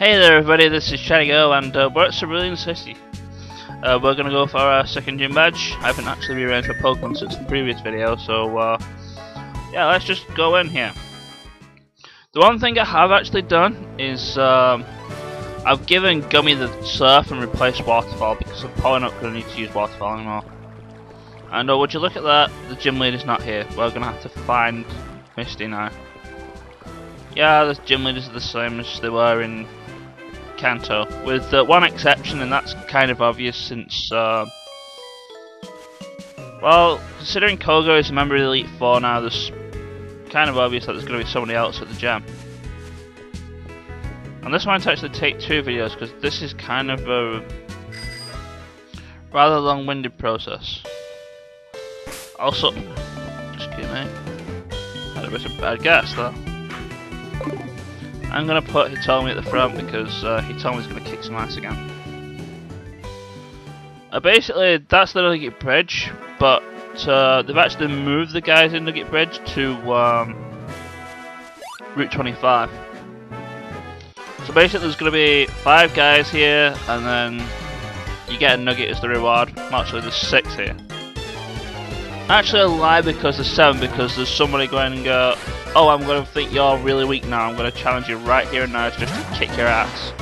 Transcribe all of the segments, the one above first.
Hey there everybody, this is HeartGold and we're at Cerulean City. We're gonna go for our second gym badge. I haven't actually rearranged my Pokemon since the previous video, so yeah, let's just go in here. The one thing I have actually done is I've given Gummy the Surf and replaced Waterfall because I'm probably not going to need to use Waterfall anymore. And would you look at that, the gym leader's not here. We're going to have to find Misty now. Yeah, the gym leaders are the same as they were in Kanto, with one exception, and that's kind of obvious since, well, considering Koga is a member of the Elite Four now, there's kind of obvious that there's going to be somebody else at the gym. And this might actually take 2 videos, because this is kind of a rather long-winded process. Also, excuse me, had a bit of a bad guess though. I'm gonna put Hitomi at the front because Hitomi's gonna kick some ass again. Basically, that's the Nugget Bridge, but they've actually moved the guys in Nugget Bridge to Route 25. So basically, there's gonna be 5 guys here, and then you get a nugget as the reward. Actually, there's 6 here. Actually, I lie because there's 7 because there's somebody going and go, oh, I'm going to think you're really weak now, I'm going to challenge you right here and now just to kick your ass.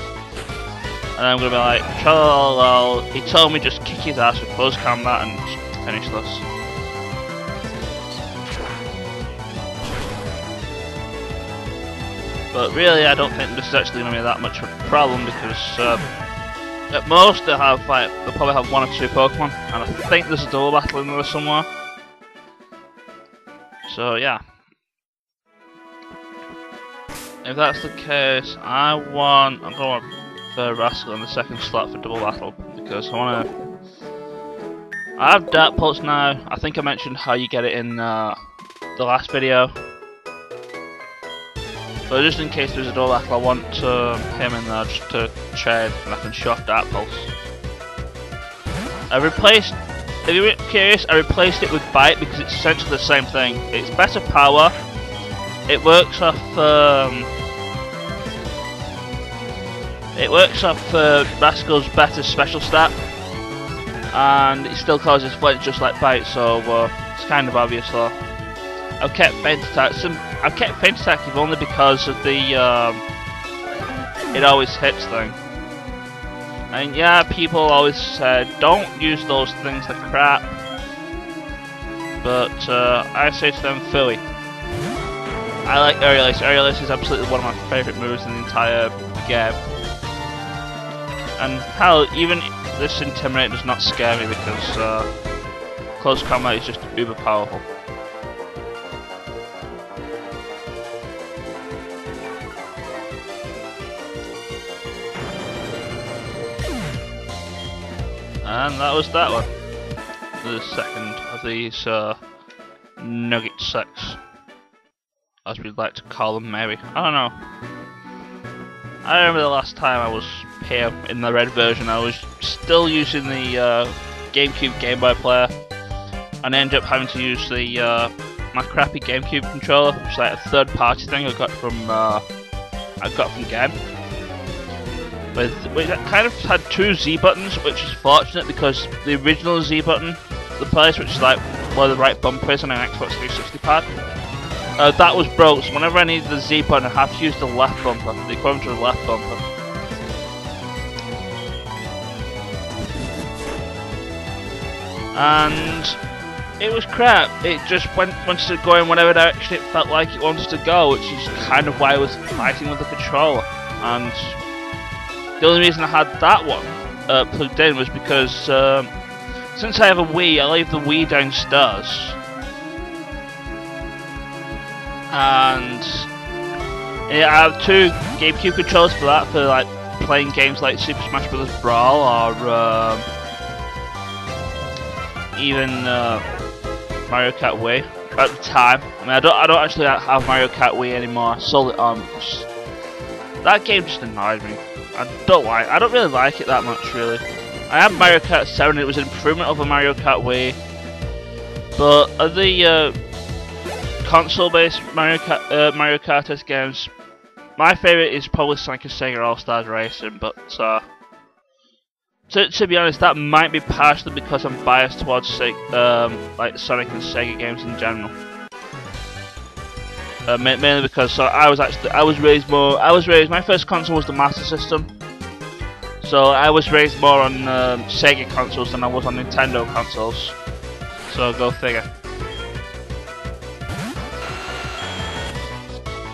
And I'm going to be like, lol, he told me just kick his ass with close combat and finish this. But really, I don't think this is actually going to be that much of a problem because at most they'll probably have 1 or 2 Pokemon, and I think there's a double battle in there somewhere. So yeah. If that's the case, I'm going for Rascal in the second slot for double battle because I have Dark Pulse now. I think I mentioned how you get it in the last video. But just in case there's a double battle, I want him in there just to trade and I can shot Dark Pulse. If you're curious, I replaced it with Bite because it's essentially the same thing. It's better power. It works off Rascal's better special stat, and it still causes flinch just like Bite, so it's kind of obvious though. I've kept Feint Attack. I've kept Feint Attack only because of the it always hits thing. And yeah, people always said don't use those things, they're crap. But I say to them, Philly. I like Aerial Ace. Aerial Ace is absolutely one of my favourite moves in the entire game. And hell, even this Intimidate does not scare me because close combat is just uber powerful. And that was that one. The second of these Nugget Sets, as we'd like to call them, maybe. I don't know. I remember the last time I was here in the red version, I was still using the GameCube Game Boy player, and I ended up having to use the my crappy GameCube controller, which is like a third-party thing I got from Game. We kind of had 2 Z buttons, which is fortunate because the original Z button, the place which is like where the right bumper is on an Xbox 360 pad, that was broke, so whenever I need the Z button I have to use the left bumper, the equivalent to the left bumper. And it was crap, it just wanted to go in whatever direction it felt like it wanted to go, which is kind of why I was fighting with the controller. And the only reason I had that one plugged in was because since I have a Wii, I leave the Wii downstairs. And yeah, I have 2 GameCube controllers for that, for like playing games like Super Smash Bros. Brawl or even Mario Kart Wii at the time. I mean, I don't actually have Mario Kart Wii anymore. I sold it on because that game just annoyed me. I don't really like it that much, really. I had Mario Kart 7, it was an improvement over Mario Kart Wii. But of the console-based Mario Kart games, my favourite is probably Sonic and Sega All-Stars Racing, but to be honest, that might be partially because I'm biased towards like Sonic and Sega games in general. Mainly because I was raised my first console was the Master System, so I was raised more on Sega consoles than I was on Nintendo consoles. So go figure.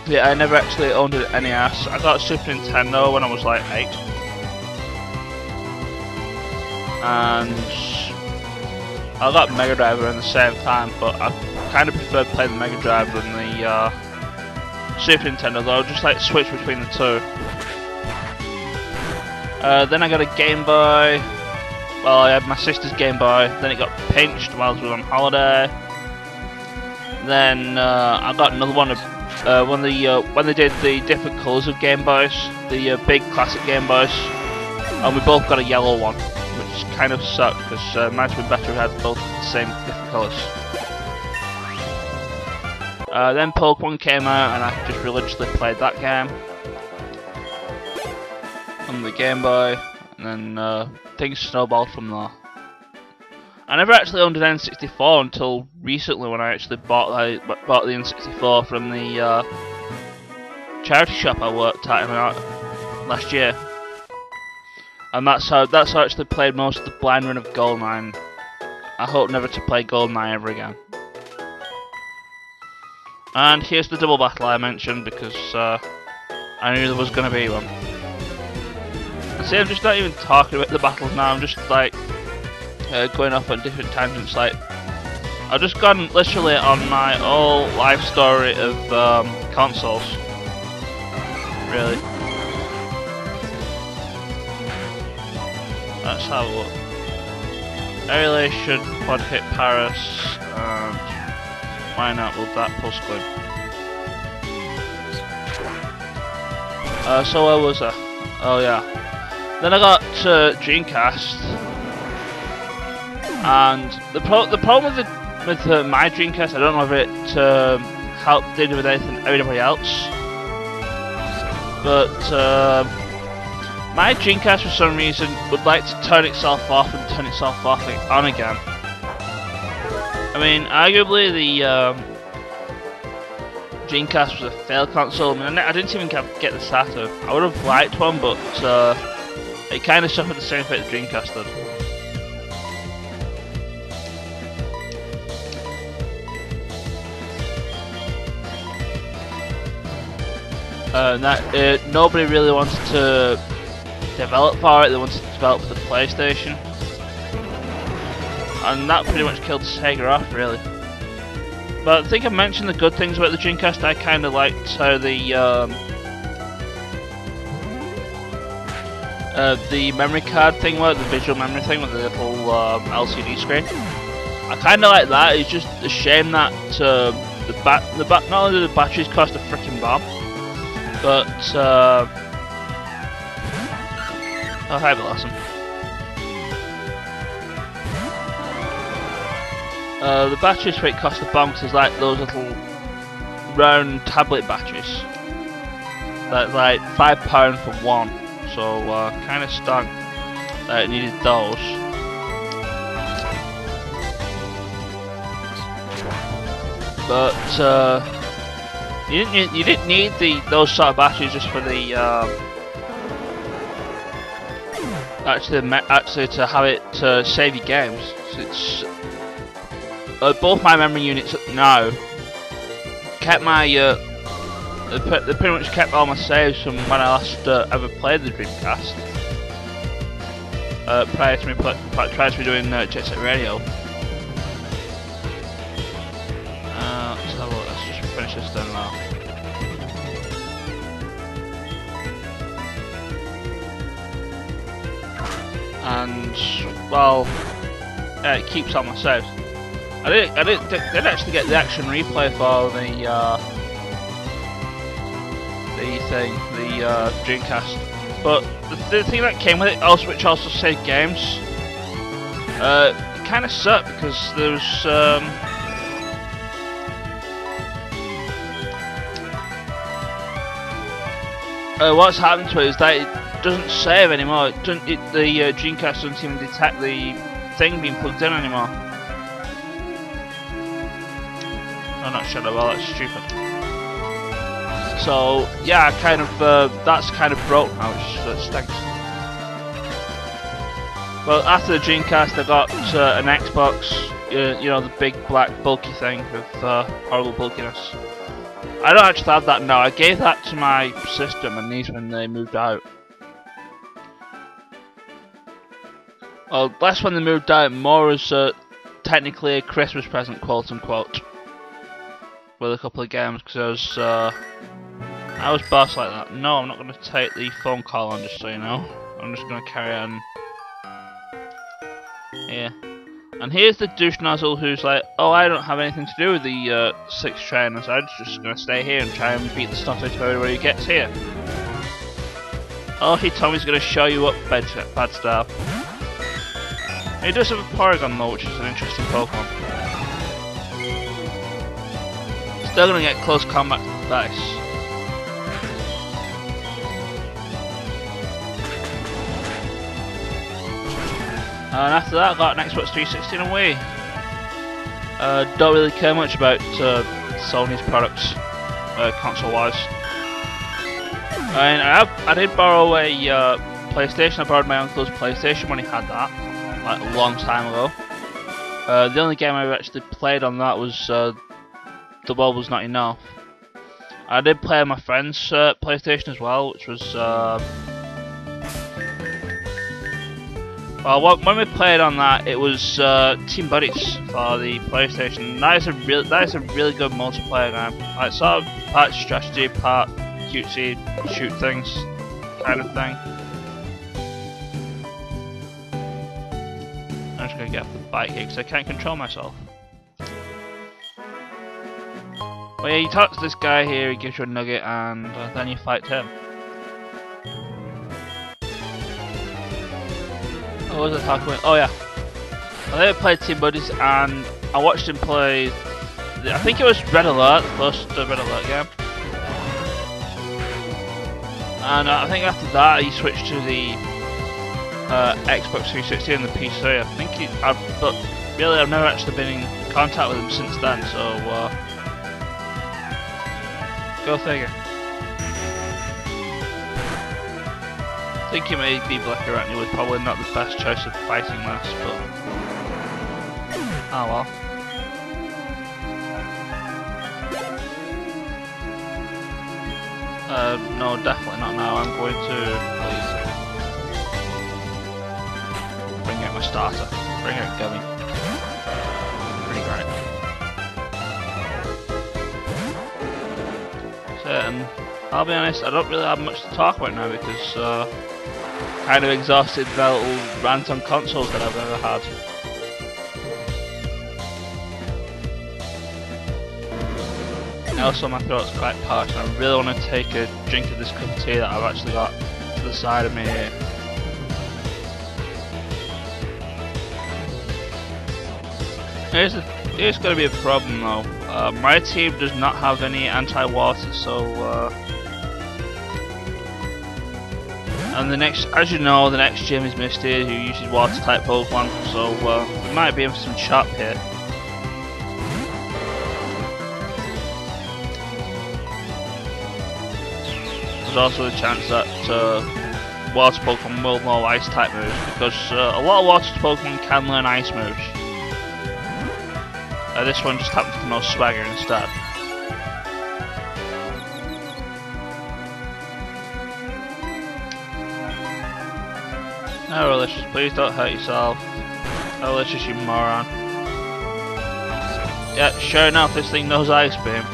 Yeah, I never actually owned an NES. I got a Super Nintendo when I was like 8. And I got Mega Drive around the same time, but I kind of preferred playing the Mega Drive than the Super Nintendo, though. Just like switch between the two. Then I got a Game Boy. Well, I had my sister's Game Boy. Then it got pinched while I was on holiday. Then I got another one of when they did the different colours of Game Boys, the big classic Game Boys, and we both got a yellow one, which kind of sucked because it might have been better if we had both the same different colours. Then Pokemon came out, and I just religiously played that game on the Game Boy, and then things snowballed from there. I never actually owned an N64 until recently, when I actually bought the N64 from the charity shop I worked at last year, and that's how I actually played most of the blind run of GoldenEye. I hope never to play GoldenEye ever again. And here's the double battle I mentioned because I knew there was going to be one. And see, I'm just not even talking about the battles now. I'm just like going off on different tangents. Like, I've just gone literally on my whole life story of consoles. Really. Let's have a look. Aeration, Quad Hit Paris, and why not with that pulse clip? So where was I? Oh yeah. Then I got Dreamcast. And the problem with my Dreamcast, I don't know if it did with anybody else, but my Dreamcast for some reason would like to turn itself off and turn itself off and on again. I mean, arguably the Dreamcast was a failed console. I mean, I didn't even get the Saturn. I would have liked one, but it kind of suffered the same fate the Dreamcast did. Nobody really wanted to develop for it. They wanted to develop for the PlayStation, and that pretty much killed Sega off, really. But I think I mentioned the good things about the Dreamcast. I kind of liked how the memory card thing worked, the visual memory thing with the little LCD screen. I kind of like that. It's just a shame that not only do the batteries cost a freaking bomb, but oh, hi, Blossom. The batteries for it cost a bomb because it's like those little round tablet batteries. That's like £5 for one, so kind of stunk that it needed those. But you didn't need those sort of batteries just for the actually to have it to save your games. So it's both my memory units now kept my they pretty much kept all my saves from when I last ever played the Dreamcast. Prior to me doing Jet Set Radio. Let's have a look. Let's just finish this down now. And well, yeah, it keeps all my saves. I didn't actually get the action replay for the Dreamcast, but the thing that came with it, which also saved games, it kind of sucked because there was what's happened to it is that it doesn't save anymore. The Dreamcast doesn't even detect the thing being plugged in anymore. Oh, not Shadow Ball, that's stupid. So yeah, kind of that's kind of broke now, which stinks. Well, after the Dreamcast, I got an Xbox. You know, the big black bulky thing with horrible bulkiness. I don't actually have that now. I gave that to my sister and my niece when they moved out. Well, less when they moved out, more as technically a Christmas present, quote unquote, with a couple of games, because I was boss like that. No, I'm not going to take the phone call on, just so you know. I'm just going to carry on. Yeah. And here's the douche nozzle who's like, oh, I don't have anything to do with the 6 trainers, I'm just going to stay here and try and beat the stuff out of everybody who gets here. Oh, he told me he's going to show you up, bad style. He does have a Porygon though, which is an interesting Pokemon. Still going to get close combat dice. And after that, I got an Xbox 360 and Wii. Don't really care much about Sony's products, console-wise. And I did borrow a PlayStation. I borrowed my uncle's PlayStation when he had that, like a long time ago. The only game I actually played on that was The World Was Not Enough. I did play on my friend's PlayStation as well, which was. Well, when we played on that, it was Team Buddies for the PlayStation. That is a really good multiplayer game. Like sort of part strategy, part cutesy shoot things kind of thing. I'm just gonna get off the bike here because I can't control myself. But yeah, you talk to this guy here, he gives you a nugget, and then you fight him. What was I talking about? Oh yeah, I think I played Team Buddies and I watched him play. I think it was Red Alert, the first Red Alert game. And I think after that he switched to the Xbox 360 and the PC. I think but really I've never actually been in contact with him since then. So go figure. I think he may be Black Arachne was probably not the best choice of fighting this, but oh well. No, definitely not now. I'm going to bring out my starter. Bring out Gummy. Pretty great. So, I'll be honest, I don't really have much to talk about now because kind of exhausted the little rant on consoles that I've ever had. Also, my throat's quite parched and I really want to take a drink of this cup of tea that I've actually got to the side of me here. Here's going to be a problem though. My team does not have any anti-water, so and the next, as you know, the next gym is Misty, who uses water type Pokemon, so we might be in for some chop here. There's also a chance that water Pokemon will know ice type moves, because a lot of water Pokemon can learn ice moves. This one just happens to know Swagger instead. Oh, Relicious, please don't hurt yourself. Oh, Relicious, you moron. Yeah, sure enough, this thing knows Ice Beam.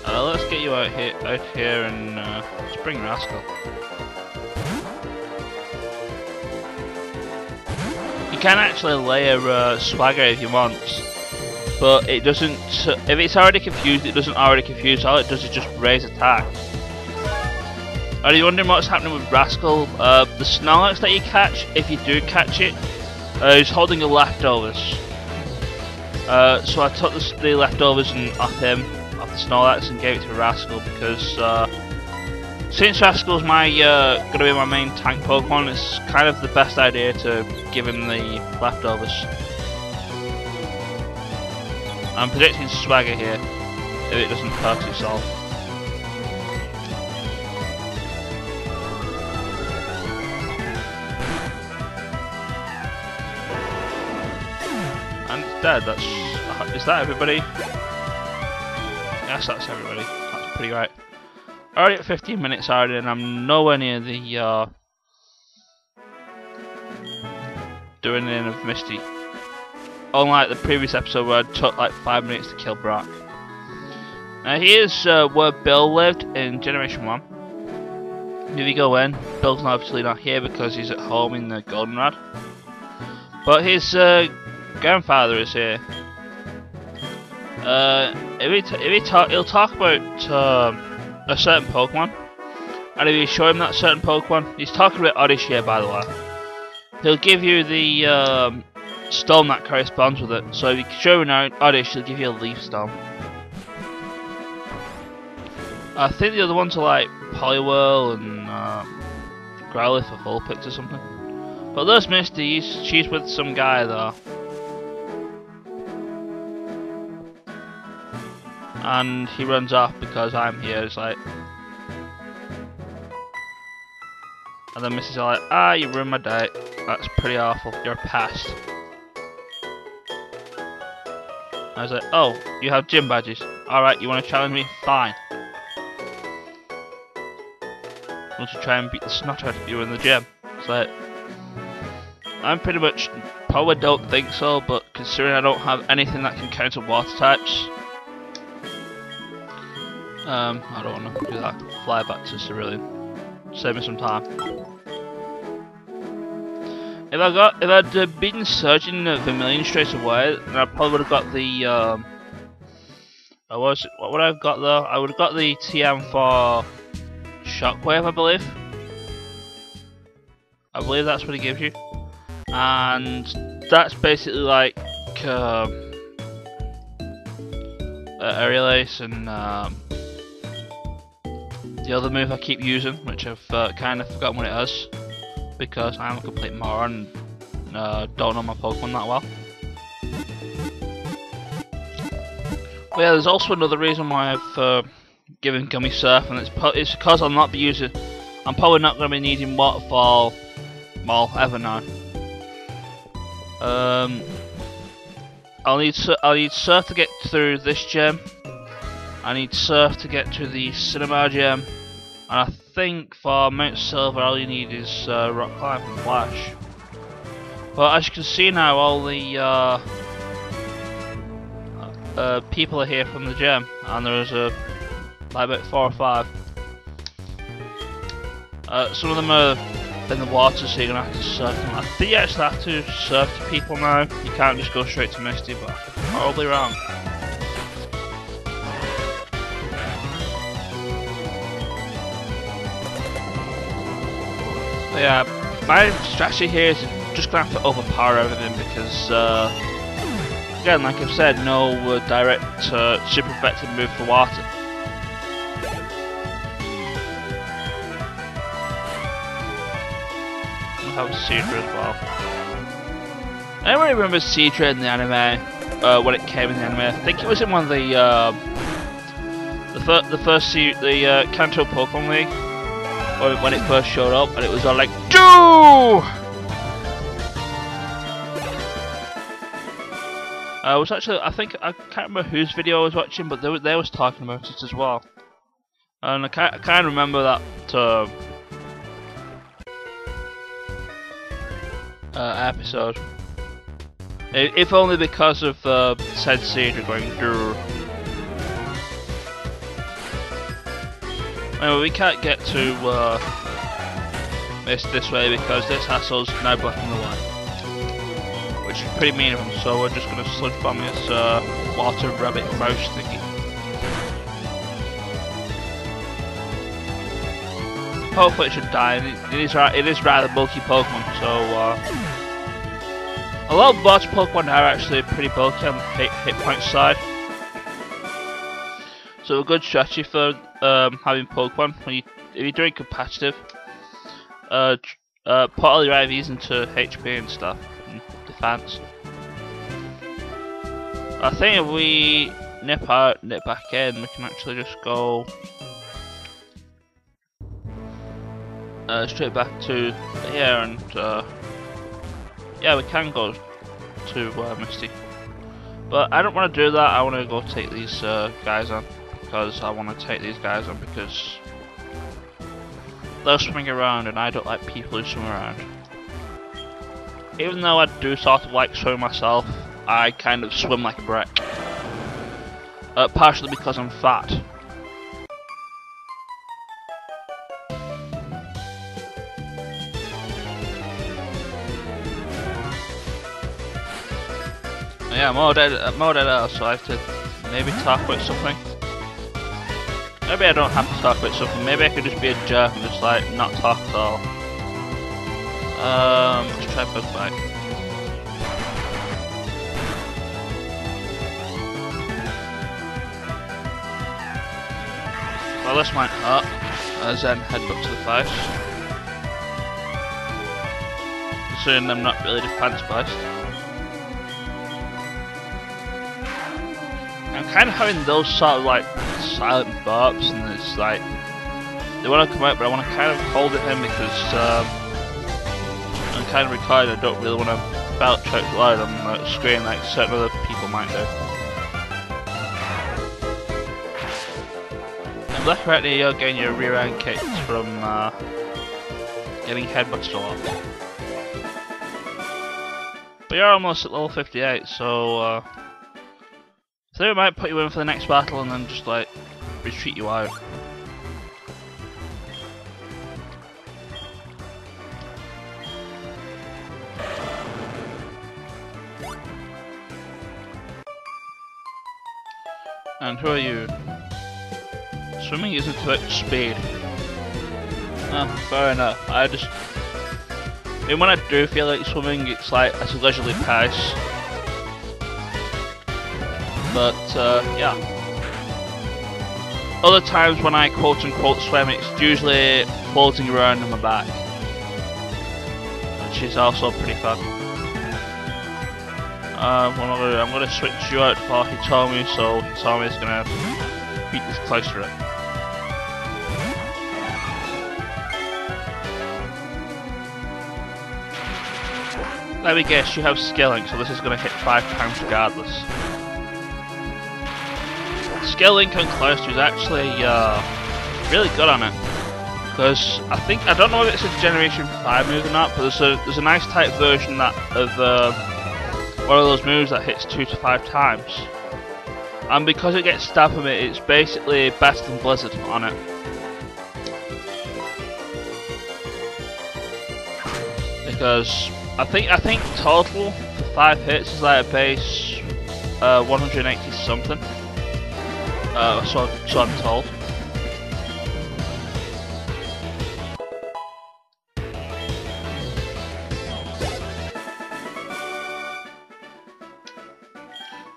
Let's get you out here and Spring Rascal. You can actually layer Swagger if you want, but it doesn't. If it's already confused, it doesn't already confuse. All it does is just raise attack. Are you wondering what's happening with Rascal? The Snorlax that you catch, if you do catch it, is holding your leftovers. So I took the leftovers off him, off the Snorlax, and gave it to Rascal because since Rascal's gonna be my main tank Pokemon, it's kind of the best idea to give him the leftovers. I'm predicting Swagger here if it doesn't perfectly solve. And it's dead. Is that everybody? Yes, that's everybody. That's pretty great. Already at 15 minutes already, and I'm nowhere near the doing the end of Misty. Unlike the previous episode where it took like 5 minutes to kill Brock. Now here's where Bill lived in Generation 1. If you go in, Bill's obviously not here because he's at home in the Goldenrod. But his grandfather is here. He'll talk about a certain Pokemon, and if you show him that certain Pokemon, he's talking about Oddish here, by the way. He'll give you the stone that corresponds with it. So if you show him Oddish, he'll give you a Leaf Stone. I think the other ones are like Poliwhirl and Growlithe or Vulpix or something. But there's Misty. She's with some guy though. And he runs off because I'm here. It's like, and then Misty's like, "Ah, you ruined my day. That's pretty awful. You're a pest." I was like, "Oh, you have gym badges. Alright, you want to challenge me? Fine. Want to try and beat the snot out of you in the gym?" It's like, I'm pretty much, probably don't think so, but considering I don't have anything that can counter water types, I don't want to do that. Fly back to Cerulean. Save me some time. If I'd beaten Surgeon Vermilion straight away, then I probably would have got the what would I have got though? I would have got the TM for Shockwave, I believe. I believe that's what it gives you, and that's basically like Aerial Ace and the other move I keep using, which I've kind of forgotten what it is because I'm a complete moron and don't know my Pokemon that well. But yeah, there's also another reason why I've given Gummy Surf, and it's because I'm probably not going to be needing Waterfall ever now. I'll need Surf to get through this gym. I need Surf to get to the Cinema gym, and I think for Mount Silver all you need is Rock Climb and Flash. But as you can see now, all the people are here from the gym, and there's like about 4 or 5. Some of them are in the water, so you're gonna have to surf them. I think you actually have to surf to people now. You can't just go straight to Misty, but I'm probably wrong. But yeah, my strategy here is just gonna have to overpower everything because, again, like I've said, no direct super effective move for water. Have Seadra as well. Anyone remembers Seadra in the anime? When it came in the anime, I think it was in one of the first Kanto Pokemon League, when it first showed up, and it was all like, "Do!" I was actually, I can't remember whose video I was watching, but they was talking about it as well, and I kind of remember that. Episode. If only because of said Seadra going through. Anyway, we can't get to this way because this hassle's now blocking the way, which is pretty mean of him. So we're just gonna sludge bomb this water rabbit mouse thingy. Hopefully it should die. It is rather bulky Pokemon, so A lot of large Pokemon are actually pretty bulky on the hit point side. So a good strategy for having Pokemon, if you're doing competitive, put all your IVs into HP and stuff, and defense. I think if we nip out, nip back in, we can actually just go straight back to here, and yeah, we can go to Misty. But I don't want to do that. I want to go take these guys on, because they're swimming around, and I don't like people who swim around. Even though I do sort of like swimming myself, I kind of swim like a brick. Partially because I'm fat. Yeah, I'm all dead out, so I have to maybe talk about something. Maybe I don't have to talk about something, maybe I could just be a jerk and just like not talk at all. Let's try bug bite. Well, this might hurt, then headbutt to the face. Considering I'm not really defense based. I'm kind of having those sort of like silent burps, and it's like they want to come out, but I want to kind of hold it in because I'm kind of recording. I don't really want to belch out loud on the screen like certain other people might do. And left right there, you're getting your rear end kicked from getting headbutted a lot. But you're almost at level 58, so. So we might put you in for the next battle and then just like retreat you out. And who are you? Swimming isn't about speed. Fair enough. Even when I do feel like swimming, it's like at a leisurely pace. But yeah, other times when I quote unquote swim, it's usually floating around on my back, which is also pretty fun. What am I gonna do? I'm gonna switch you out for Hitomi, so Hitomi's gonna beat this closer up. Let me guess, you have Skilling, so this is gonna hit 5 times regardless. Scaling on Cloud is actually really good on it, because I don't know if it's a Generation 5 move or not, but there's a nice type version of one of those moves that hits 2 to 5 times, and because it gets stab from it, it's basically better than Blizzard on it. Because I think total for 5 hits is like a base 180 something. So I'm told.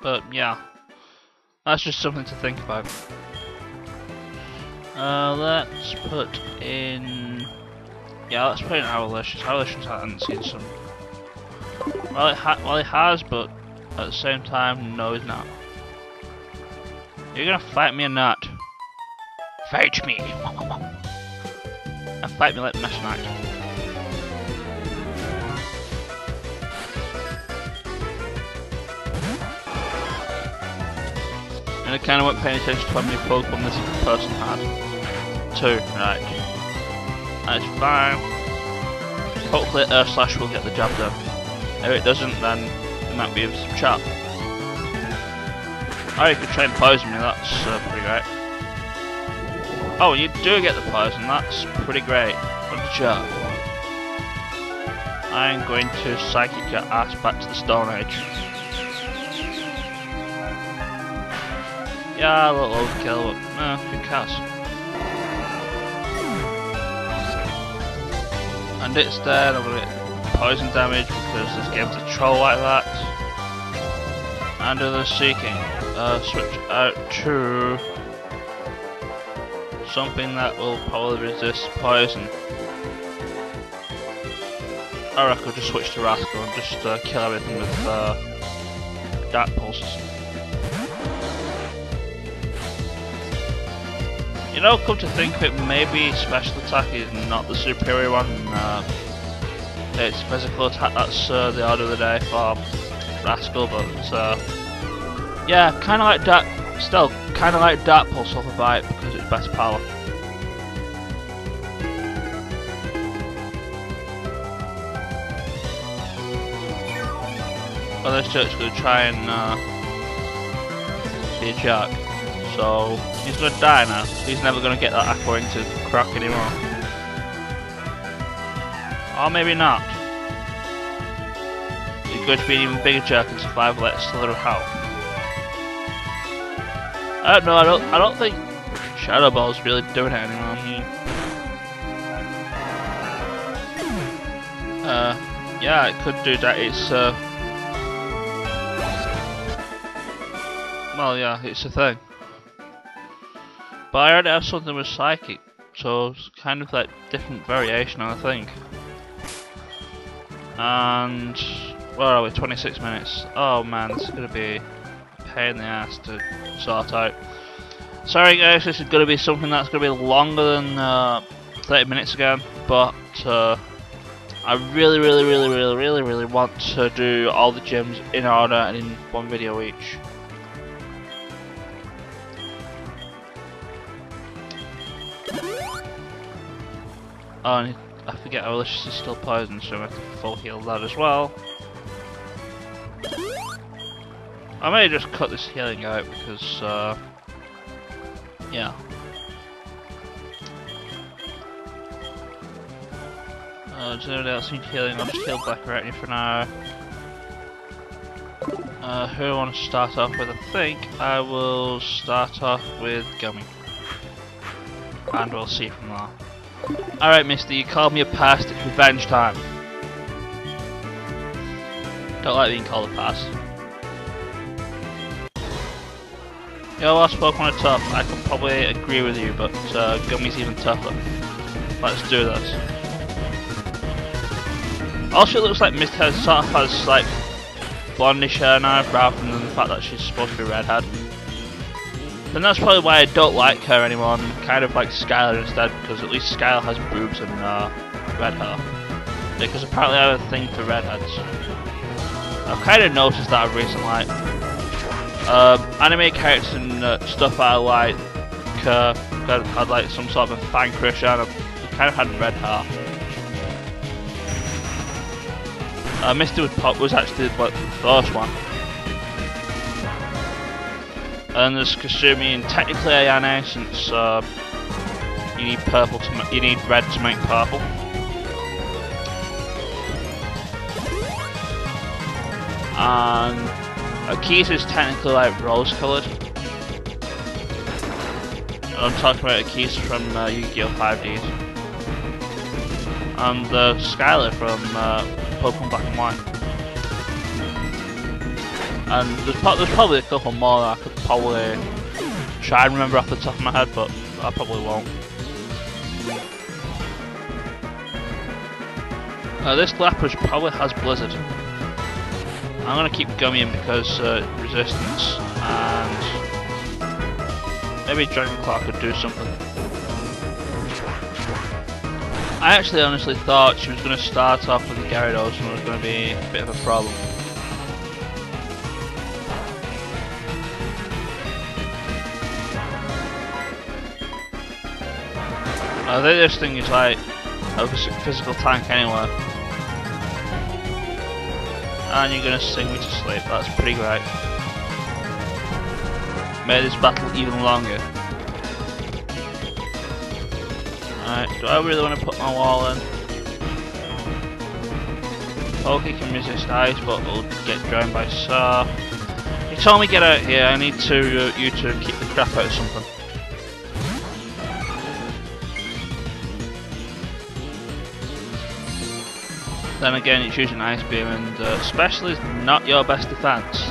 But yeah, that's just something to think about. Let's put in. Yeah, let's put in Owlicious. Owlicious hasn't seen some. Well, it has, but at the same time, no, it's not. You're gonna fight me or not? Fight me! And fight me like Mesh Knight. And I kinda wasn't paying attention to how many Pokemon this person had. 2, right. That's fine. Hopefully Earth Slash will get the job done. If it doesn't, then there might be some chat. Oh, you could try and poison me, that's pretty great. Oh, you do get the poison, that's pretty great. What a job. I'm going to psychic your ass back to the Stone Age. Yeah, a little overkill, but no, good cast. And it's dead, I'm gonna get poison damage because this game's a troll like that. And other seeking. Switch out to something that will probably resist poison. I reckon I'll just switch to Rascal and just kill everything with dark pulses. You know, come to think of it, maybe special attack is not the superior one. It's physical attack that's the order of the day for Rascal, but yeah, kind of like Dark. Still, kind of like Dark Pulse off a bite because it's best power. Well, this jerk's going to try and be a jerk. So, he's going to die now. He's never going to get that aqua into crack anymore. Or maybe not. He's going to be an even bigger jerk and survive with a slither of health. I don't know, I don't think Shadow Ball's really doing it anymore. Yeah, it could do that. It's well, yeah, it's a thing. But I already have something with Psychic, so it's kind of like different variation on a thing. And where are we? 26 minutes. Oh man, this is gonna be a pain in the ass to sort out. Sorry guys, this is gonna be something that's gonna be longer than 30 minutes again, but I really want to do all the gyms in order and in one video each. Oh, and I forget Malicious is still poisoned, so I have to full heal that as well. I may just cut this healing out because, yeah. Does anybody else need healing? I'll just heal Black Arachne for now. Who I want to start off with? I think I will start off with Gummy. And we'll see from there. Alright Misty, you called me a past, it's revenge time. Don't like being called a past. Your last Pokemon are tough, I could probably agree with you, but Gummy's even tougher. Let's do this. Also it looks like Misty sort of has like blondish hair now rather than the fact that she's supposed to be redhead. And that's probably why I don't like her anymore. I'm kind of like Skylar instead, because at least Skylar has boobs and red hair. Because apparently I have a thing for redheads. I've kind of noticed that recently. Anime characters and stuff I like had like some sort of a fan crush on. I kind of had red hair. Misty was actually like the first one. And there's Kasumi and technically Ayane, since you need purple to you need red to make purple. And Akiza is technically like rose-coloured. I'm talking about Akiza from Yu-Gi-Oh! 5Ds. And Skylar from Pokemon Black and White. And there's probably a couple more that I could probably try and remember off the top of my head, but I probably won't. This Lapras probably has Blizzard. I'm gonna keep Gummy in because resistance, and maybe Dragon Claw could do something. I actually honestly thought she was gonna start off with the Gyarados and it was gonna be a bit of a problem. I think this thing is like a physical tank anyway. And you're gonna sing me to sleep, that's pretty great. Made this battle even longer. Alright, do I really want to put my wall in? Pokey can resist ice, but will get drowned by Sar. He told me get out here, I need to you to keep the crap out of something. Then again, it's using Ice Beam, and Special is not your best defense.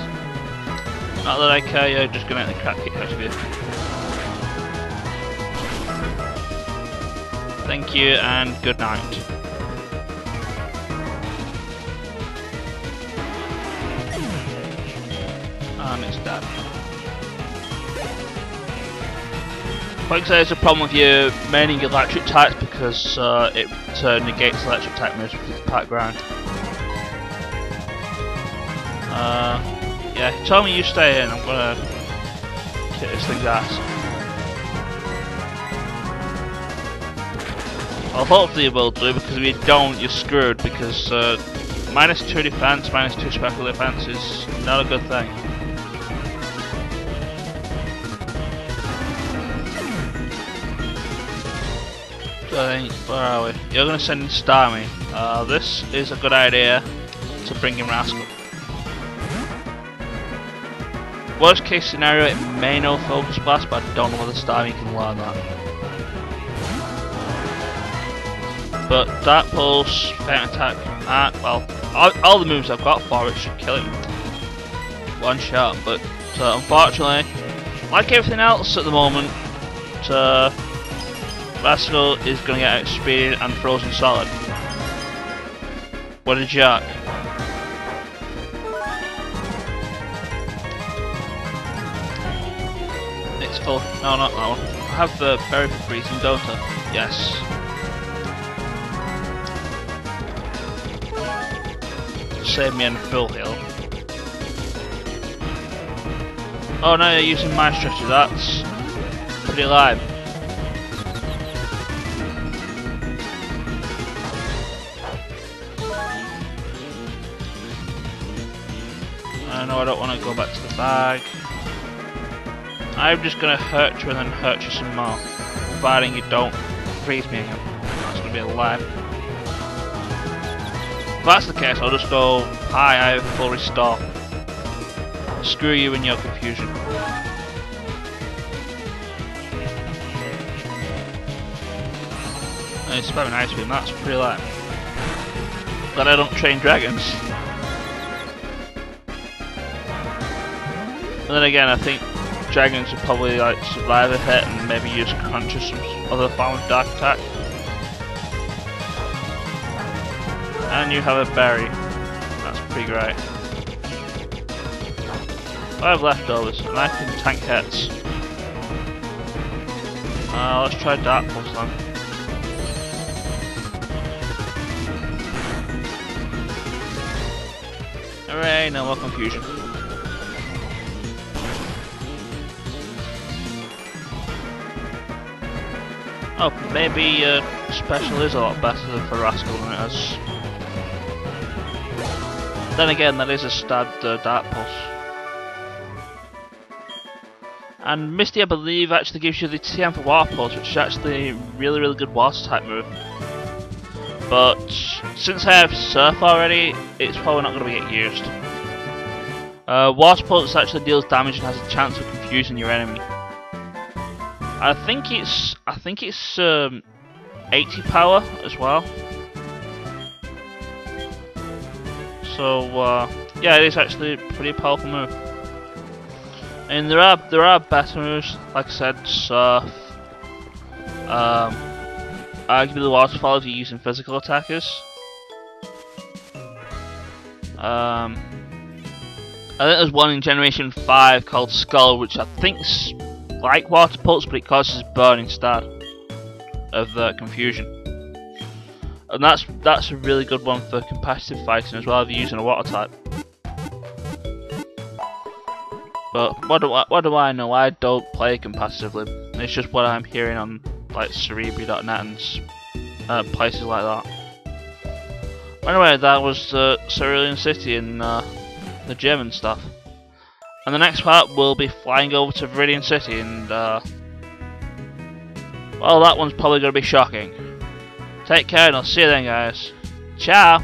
Not that I care, you're just gonna get the crap kicked out of you. Thank you, and good night. And it's dead. Like I say, there's a problem with you maining electric types because it negates electric type moves with the background. Yeah, he told me you stay in, I'm gonna kick this thing's ass. Well, hopefully you will do, because if you don't, you're screwed, because -2 defense, -2 special defense is not a good thing. Where are we? You're going to send in Starmie. This is a good idea to bring in Rascal. Worst case scenario, it may know Focus Blast, but I don't know whether Starmie can learn that. But Dark Pulse, Faint Attack, well, all the moves I've got for it should kill him. One shot, but unfortunately, like everything else at the moment, Rascal is going to get outspeeded and frozen solid. What a jerk. It's full. No, not that one. I have the berry for freezing, don't I? Yes. Save me in full heal. Oh, now you're using my strategy. That's pretty live. No, I don't want to go back to the bag. I'm just going to hurt you and then hurt you some more, providing you don't freeze me again. That's going to be a lie. If that's the case, I'll just go, hi, I have full restore. Screw you and your confusion. And it's very nice with him, that's pretty light. Glad I don't train dragons. And then again, I think dragons would probably like survive a hit and maybe use crunch or some other form of dark attack. And you have a berry. That's pretty great. 5 leftovers, and I can tank hits. Let's try Dark Pulse then. Hooray, no more confusion. Oh, maybe Special is a lot better for Rascal than it is. Then again, that is a stabbed Dark Pulse. And Misty, I believe, actually gives you the TM for Water Pulse, which is actually a really good water type move. But since I have Surf already, it's probably not going to get used. Water Pulse actually deals damage and has a chance of confusing your enemy. I think it's 80 power as well. So yeah, it is actually a pretty powerful move. And there are better moves, like I said, Surf. Arguably the Waterfall if you're using physical attackers. I think there's one in Generation 5 called Skull, which I think's like Water Pulse, but it causes burn instead of confusion. And that's a really good one for competitive fighting as well if you're using a water type. But what do I know? I don't play competitively. It's just what I'm hearing on like Cerebri.net and places like that. Anyway, that was Cerulean City and the gym and stuff. And the next part we'll be flying over to Viridian City and well, that one's probably going to be shocking. Take care and I'll see you then, guys. Ciao!